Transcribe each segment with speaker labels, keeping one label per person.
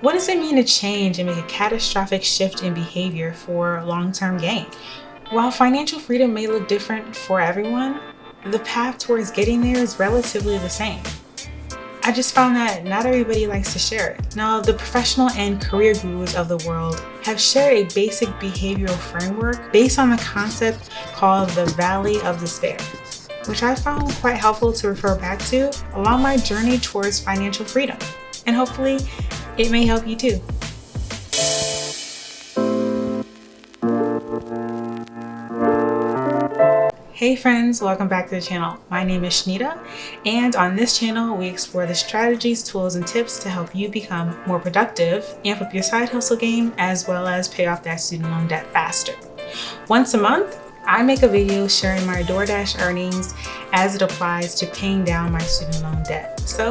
Speaker 1: What does it mean to change and make a catastrophic shift in behavior for long-term gain? While financial freedom may look different for everyone, the path towards getting there is relatively the same. I just found that not everybody likes to share it. Now, the professional and career gurus of the world have shared a basic behavioral framework based on the concept called the Valley of Despair, which I found quite helpful to refer back to along my journey towards financial freedom. And hopefully, it may help you too. Hey friends, welcome back to the channel. My name is Shnita, and on this channel we explore the strategies, tools, and tips to help you become more productive, amp up your side hustle game, as well as pay off that student loan debt faster. Once a month, I make a video sharing my DoorDash earnings as it applies to paying down my student loan debt. So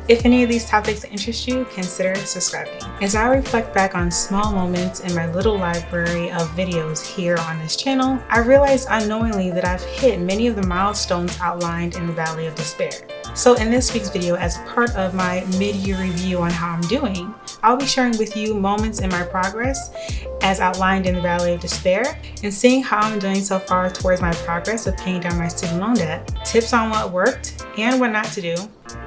Speaker 1: if any of these topics interest you, consider subscribing. As I reflect back on small moments in my little library of videos here on this channel, I realized unknowingly that I've hit many of the milestones outlined in the Valley of Despair. So in this week's video, as part of my mid-year review on how I'm doing, I'll be sharing with you moments in my progress as outlined in the Valley of Despair and seeing how I'm doing so far towards my progress of paying down my student loan debt, tips on what worked and what not to do,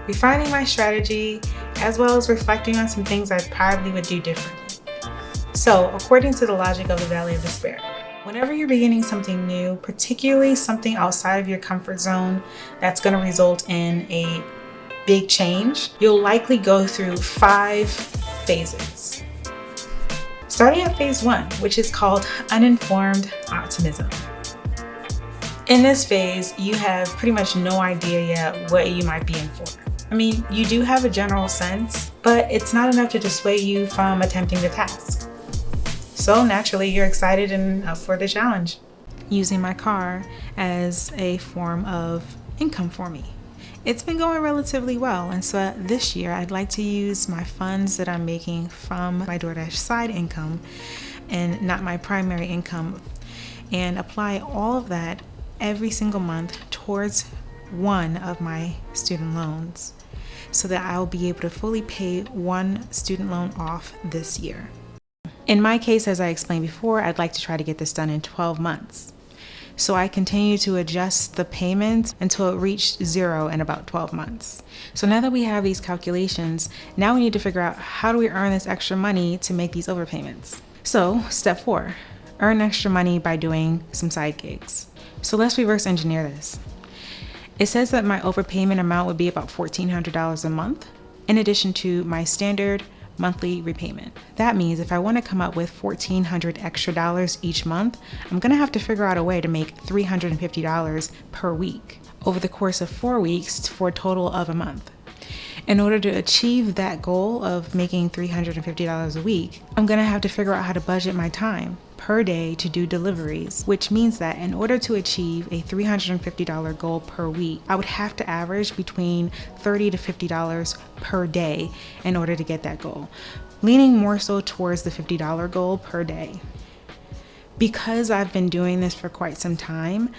Speaker 1: refining my strategy, as well as reflecting on some things I probably would do differently. So according to the logic of the Valley of Despair, whenever you're beginning something new, particularly something outside of your comfort zone that's going to result in a big change, you'll likely go through 5 phases. Starting at phase 1, which is called uninformed optimism. In this phase, you have pretty much no idea yet what you might be in for. I mean, you do have a general sense, but it's not enough to dissuade you from attempting the task. So naturally, you're excited and up for the challenge. Using my car as a form of income for me. It's been going relatively well, and so this year I'd like to use my funds that I'm making from my DoorDash side income and not my primary income, and apply all of that every single month towards one of my student loans so that I'll be able to fully pay one student loan off this year. In my case, as I explained before, I'd like to try to get this done in 12 months. So I continue to adjust the payment until it reached 0 in about 12 months. So now that we have these calculations, now we need to figure out how do we earn this extra money to make these overpayments. So step 4, earn extra money by doing some side gigs. So let's reverse engineer this. It says that my overpayment amount would be about $1,400 a month, in addition to my standard monthly repayment. That means if I want to come up with $1,400 extra each month, I'm going to have to figure out a way to make $350 per week over the course of 4 weeks for a total of a month. In order to achieve that goal of making $350 a week, I'm going to have to figure out how to budget my time per day to do deliveries, which means that in order to achieve a $350 goal per week, I would have to average between $30 to $50 per day in order to get that goal, leaning more so towards the $50 goal per day. Because I've been doing this for quite some time,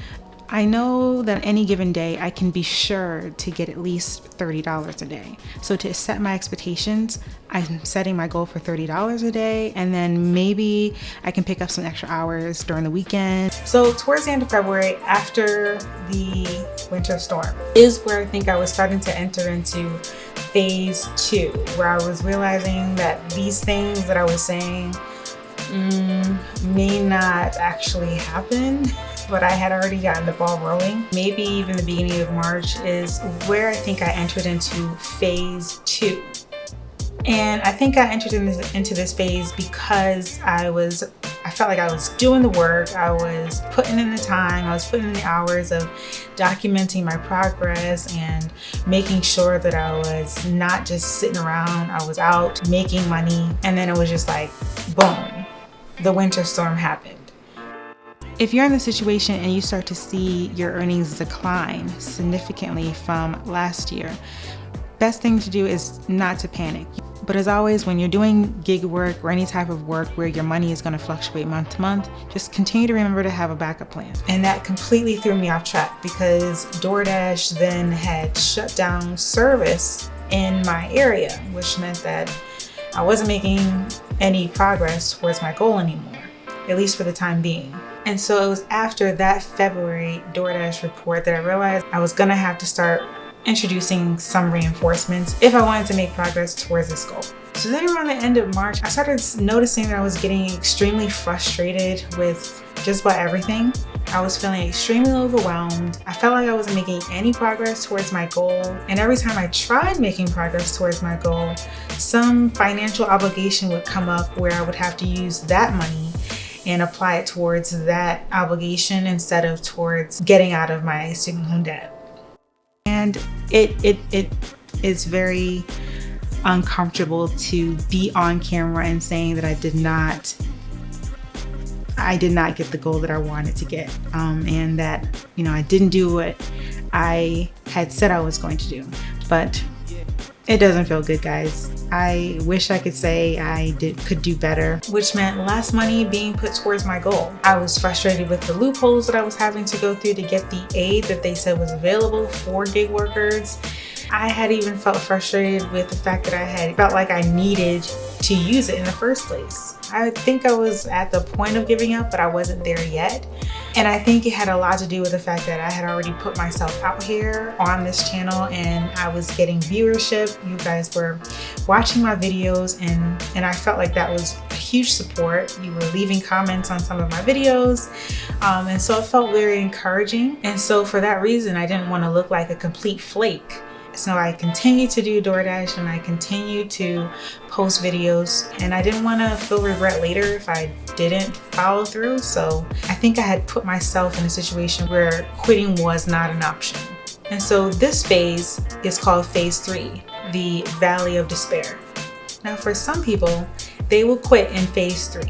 Speaker 1: I know that any given day I can be sure to get at least $30 a day. So to set my expectations, I'm setting my goal for $30 a day, and then maybe I can pick up some extra hours during the weekend. So towards the end of February, after the winter storm, is where I think I was starting to enter into phase 2, where I was realizing that these things that I was saying may not actually happen, but I had already gotten the ball rolling. Maybe even the beginning of March is where I think I entered into phase 2. And I think I entered into this phase because I felt like I was doing the work, I was putting in the time, I was putting in the hours of documenting my progress and making sure that I was not just sitting around, I was out making money. And then it was just like, boom, the winter storm happened. If you're in the situation and you start to see your earnings decline significantly from last year, best thing to do is not to panic. But as always, when you're doing gig work or any type of work where your money is going to fluctuate month to month, just continue to remember to have a backup plan. And that completely threw me off track because DoorDash then had shut down service in my area, which meant that I wasn't making any progress towards my goal anymore, at least for the time being. And so it was after that February DoorDash report that I realized I was gonna have to start introducing some reinforcements if I wanted to make progress towards this goal. So then around the end of March, I started noticing that I was getting extremely frustrated with just about everything. I was feeling extremely overwhelmed. I felt like I wasn't making any progress towards my goal. And every time I tried making progress towards my goal, some financial obligation would come up where I would have to use that money and apply it towards that obligation instead of towards getting out of my student loan debt. And it is very uncomfortable to be on camera and saying that I did not get the goal that I wanted to get, and that, you know, I didn't do what I had said I was going to do. But it doesn't feel good, guys. I wish I could say I could do better, which meant less money being put towards my goal. I was frustrated with the loopholes that I was having to go through to get the aid that they said was available for gig workers. I had even felt frustrated with the fact that I had felt like I needed to use it in the first place. I think I was at the point of giving up, but I wasn't there yet. And I think it had a lot to do with the fact that I had already put myself out here on this channel and I was getting viewership. You guys were watching my videos and I felt like that was a huge support. You were leaving comments on some of my videos. And so it felt very encouraging. And so for that reason, I didn't want to look like a complete flake. So I continued to do DoorDash and I continued to post videos, and I didn't want to feel regret later if I didn't follow through. So I think I had put myself in a situation where quitting was not an option. And so this phase is called phase 3, the Valley of Despair. Now for some people, they will quit in phase 3.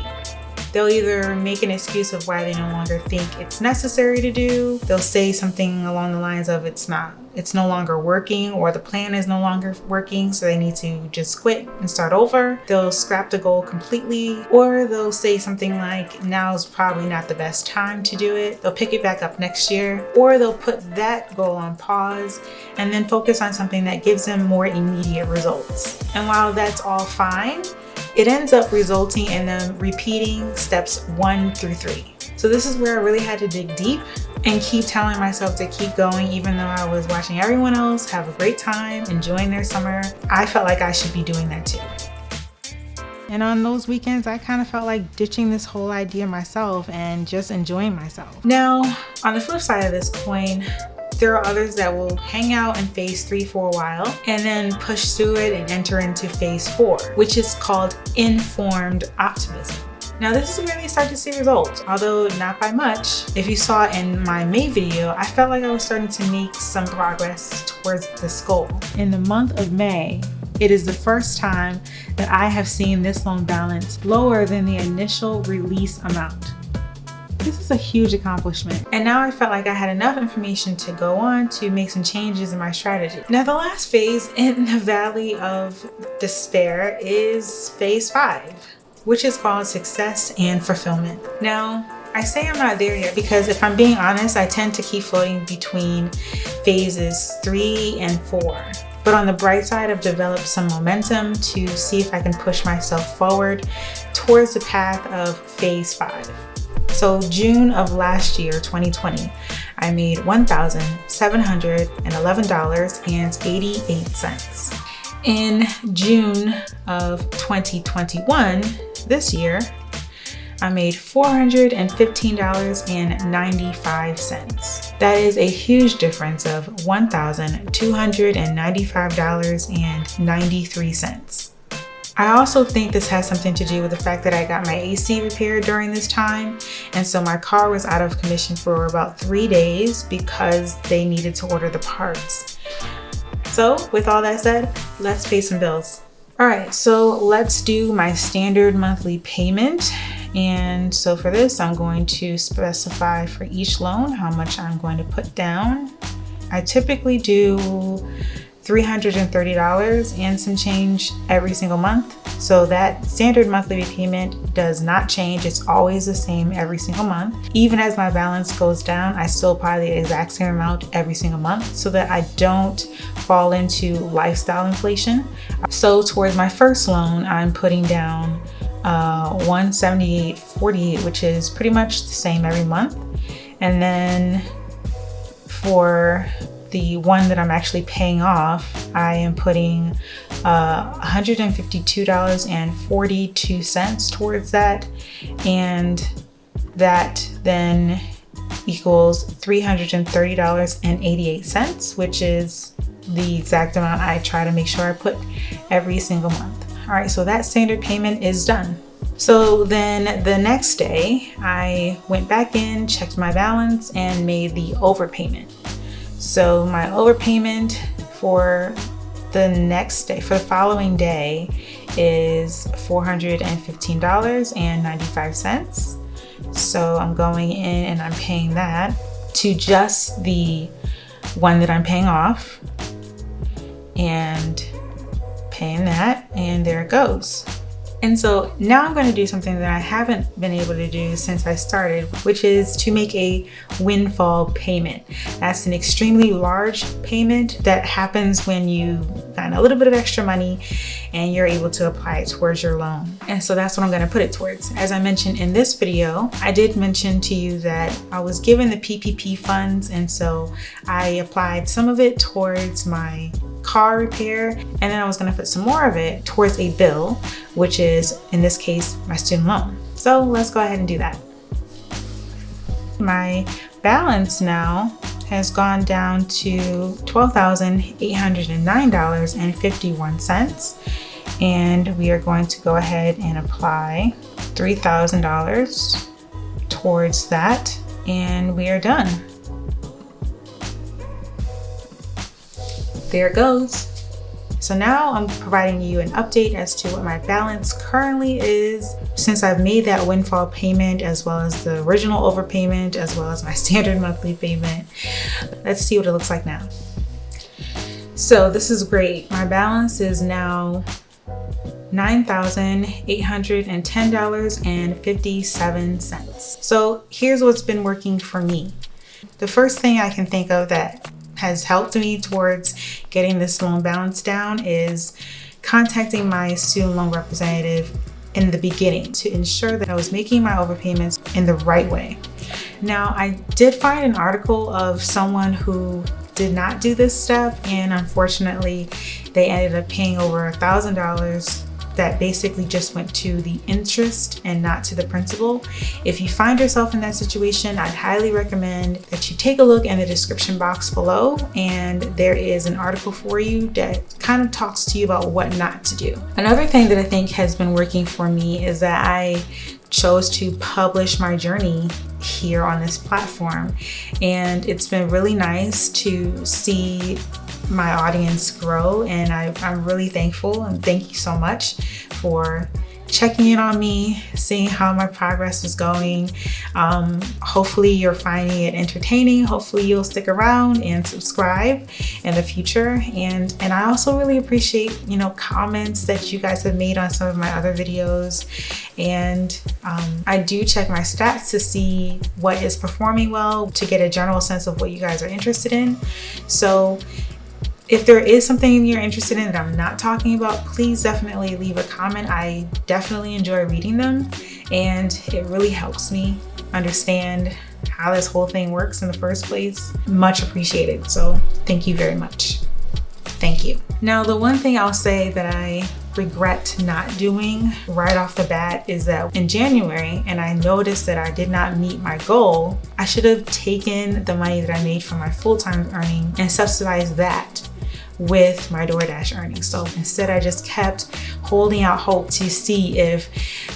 Speaker 1: They'll either make an excuse of why they no longer think it's necessary to do. They'll say something along the lines of it's no longer working, or the plan is no longer working, so they need to just quit and start over. They'll scrap the goal completely, or they'll say something like now's probably not the best time to do it. They'll pick it back up next year, or they'll put that goal on pause and then focus on something that gives them more immediate results. And while that's all fine, it ends up resulting in them repeating steps 1 through 3. So this is where I really had to dig deep and keep telling myself to keep going, even though I was watching everyone else have a great time, enjoying their summer. I felt like I should be doing that too. And on those weekends, I kind of felt like ditching this whole idea myself and just enjoying myself. Now, on the flip side of this coin, there are others that will hang out in phase 3 for a while and then push through it and enter into phase 4, which is called informed optimism. Now this is where they start to see results, although not by much. If you saw in my May video, I felt like I was starting to make some progress towards this goal. In the month of May, it is the first time that I have seen this loan balance lower than the initial release amount. This is a huge accomplishment. And now I felt like I had enough information to go on to make some changes in my strategy. Now the last phase in the Valley of Despair is phase 5, which is called Success and Fulfillment. Now, I say I'm not there yet because if I'm being honest, I tend to keep floating between phases 3 and 4. But on the bright side, I've developed some momentum to see if I can push myself forward towards the path of phase 5. So June of last year, 2020, I made $1,711.88. In June of 2021, this year, I made $415.95. That is a huge difference of $1,295.93. I also think this has something to do with the fact that I got my AC repaired during this time, and so my car was out of commission for about 3 days because they needed to order the parts. So with all that said, let's pay some bills. All right, so let's do my standard monthly payment. And so for this, I'm going to specify for each loan how much I'm going to put down. I typically do $330 and some change every single month. So that standard monthly repayment does not change. It's always the same every single month. Even as my balance goes down, I still pay the exact same amount every single month so that I don't fall into lifestyle inflation. So towards my first loan, I'm putting down $178.48, which is pretty much the same every month. And then for the one that I'm actually paying off, I am putting $152.42 towards that, and that then equals $330.88, which is the exact amount I try to make sure I put every single month. All right, so that standard payment is done. So then the next day, I went back in, checked my balance, and made the overpayment. So my overpayment for the next day, for the following day, is $415.95. So I'm going in and I'm paying that to just the one that I'm paying off and paying that, and there it goes. And so now I'm going to do something that I haven't been able to do since I started, which is to make a windfall payment. That's an extremely large payment that happens when you find a little bit of extra money and you're able to apply it towards your loan. And so that's what I'm going to put it towards. As I mentioned in this video, I did mention to you that I was given the PPP funds, and so I applied some of it towards my car repair, and then I was going to put some more of it towards a bill, which is in this case my student loan. So let's go ahead and do that. My balance now has gone down to $12,809.51, and we are going to go ahead and apply $3,000 towards that, and we are done. There it goes. So now I'm providing you an update as to what my balance currently is since I've made that windfall payment, as well as the original overpayment, as well as my standard monthly payment. Let's see what it looks like now. So this is great. My balance is now $9,810.57. So here's what's been working for me. The first thing I can think of that has helped me towards getting this loan balance down is contacting my student loan representative in the beginning to ensure that I was making my overpayments in the right way. Now, I did find an article of someone who did not do this step, and unfortunately they ended up paying over $1,000 that basically just went to the interest and not to the principal. If you find yourself in that situation, I'd highly recommend that you take a look in the description box below, and there is an article for you that kind of talks to you about what not to do. Another thing that I think has been working for me is that I chose to publish my journey here on this platform, and it's been really nice to see my audience grow, and I'm really thankful, and thank you so much for checking in on me, seeing how my progress is going. Hopefully you're finding it entertaining. Hopefully you'll stick around and subscribe in the future. And I also really appreciate, comments that you guys have made on some of my other videos. And I do check my stats to see what is performing well, to get a general sense of what you guys are interested in. So if there is something you're interested in that I'm not talking about, please definitely leave a comment. I definitely enjoy reading them, and it really helps me understand how this whole thing works in the first place. Much appreciated. So thank you very much. Thank you. Now, the one thing I'll say that I regret not doing right off the bat is that in January, and I noticed that I did not meet my goal, I should have taken the money that I made from my full-time earning and subsidized that with my DoorDash earnings. So instead, I just kept holding out hope to see if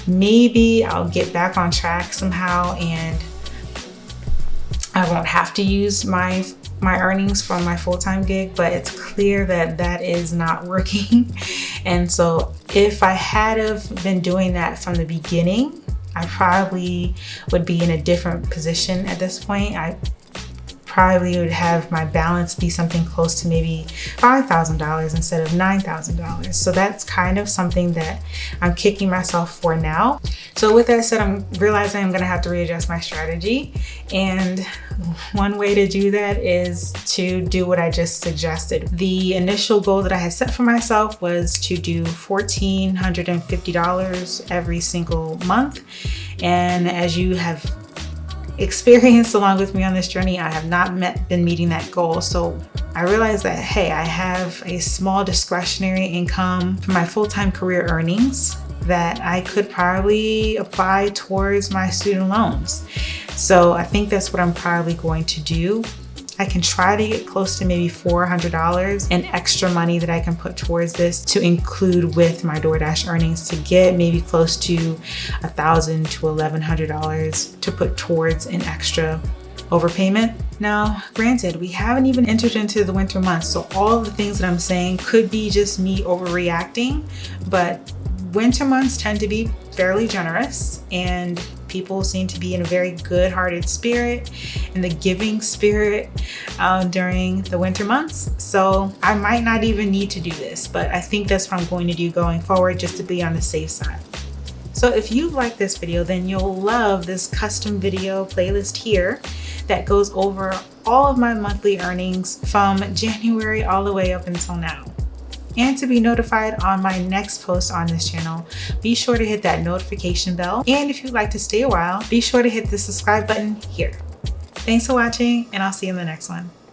Speaker 1: maybe I'll get back on track somehow and I won't have to use my earnings from my full-time gig, but it's clear that that is not working. And so if I had have been doing that from the beginning, I probably would be in a different position at this point. I probably would have my balance be something close to maybe $5,000 instead of $9,000. So that's kind of something that I'm kicking myself for now. So with that said, I'm realizing I'm gonna have to readjust my strategy. And one way to do that is to do what I just suggested. The initial goal that I had set for myself was to do $1,450 every single month. And as you have experienced along with me on this journey, I have not been meeting that goal. So I realized that, hey, I have a small discretionary income from my full-time career earnings that I could probably apply towards my student loans. So I think that's what I'm probably going to do. I can try to get close to maybe $400 in extra money that I can put towards this to include with my DoorDash earnings to get maybe close to $1,000 to $1,100 to put towards an extra overpayment. Now, granted, we haven't even entered into the winter months, so all of the things that I'm saying could be just me overreacting, but winter months tend to be fairly generous, and people seem to be in a very good-hearted spirit, in the giving spirit during the winter months. So I might not even need to do this, but I think that's what I'm going to do going forward, just to be on the safe side. So if you like this video, then you'll love this custom video playlist here that goes over all of my monthly earnings from January all the way up until now. And to be notified on my next post on this channel, be sure to hit that notification bell. And if you'd like to stay a while, be sure to hit the subscribe button here. Thanks for watching, and I'll see you in the next one.